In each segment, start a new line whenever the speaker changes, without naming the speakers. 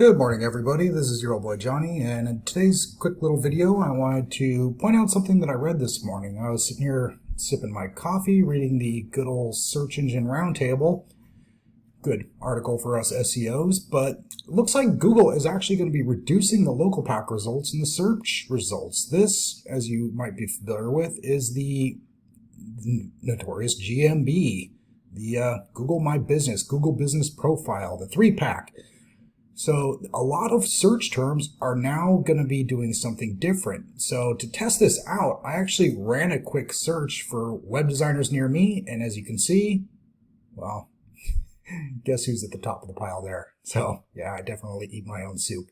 Good morning, everybody. This is your old boy Johnny, and in today's quick little video, I wanted to point out something that I read this morning. I was sitting here sipping my coffee, reading the good old search engine roundtable. Good article for us SEOs, but it looks like Google is actually going to be reducing the local pack results in the search results. This, as you might be familiar with, is the notorious GMB, the Google My Business, Google Business Profile, the 3-pack. So a lot of search terms are now going to be doing something different. So to test this out, I actually ran a quick search for web designers near me, and as you can see, well, guess who's at the top of the pile there? So yeah, I definitely eat my own soup.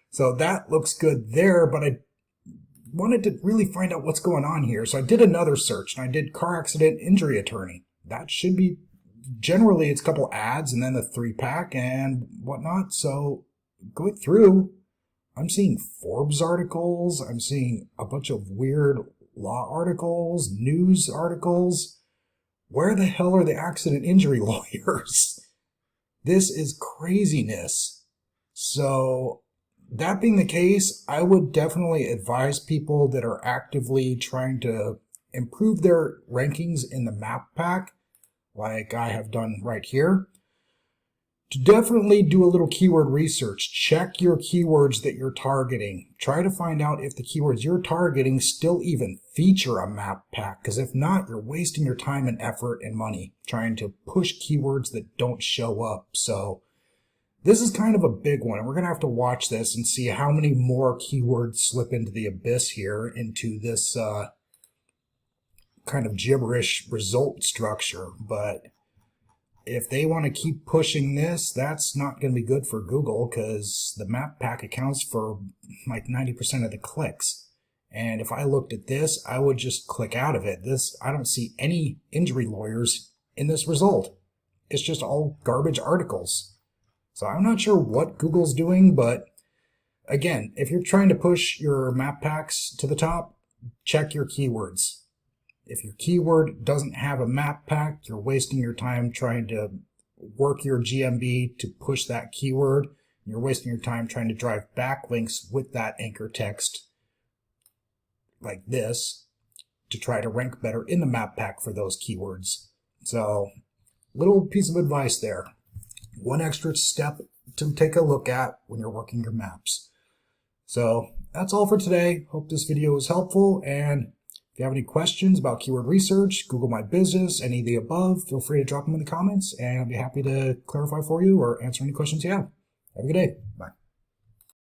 So that looks good there, but I wanted to really find out what's going on here. So I did another search, and I did car accident injury attorney. That should be, generally it's a couple ads and then the 3-pack and whatnot. So going through, I'm seeing Forbes articles, I'm seeing a bunch of weird law articles, news articles. Where the hell are the accident injury lawyers? This is craziness. So that being the case, I would definitely advise people that are actively trying to improve their rankings in the map pack, like I have done right here, to definitely do a little keyword research. Check your keywords that you're targeting. Try to find out if the keywords you're targeting still even feature a map pack, because if not, you're wasting your time and effort and money trying to push keywords that don't show up. So this is kind of a big one, and we're going to have to watch this and see how many more keywords slip into the abyss here, into this kind of gibberish result structure. But if they want to keep pushing this, that's not going to be good for Google, because the map pack accounts for like 90% of the clicks. And if I looked at this, I would just click out of it. I don't see any injury lawyers in this result. It's just all garbage articles. So I'm not sure what Google's doing, but again, if you're trying to push your map packs to the top, check your keywords. If your keyword doesn't have a map pack, you're wasting your time trying to work your GMB to push that keyword. You're wasting your time trying to drive backlinks with that anchor text like this to try to rank better in the map pack for those keywords. So, little piece of advice there. One extra step to take a look at when you're working your maps. So, that's all for today. Hope this video was helpful, and if you have any questions about keyword research, Google My Business, any of the above, feel free to drop them in the comments, and I'll be happy to clarify for you or answer any questions you have. Have a good day. Bye.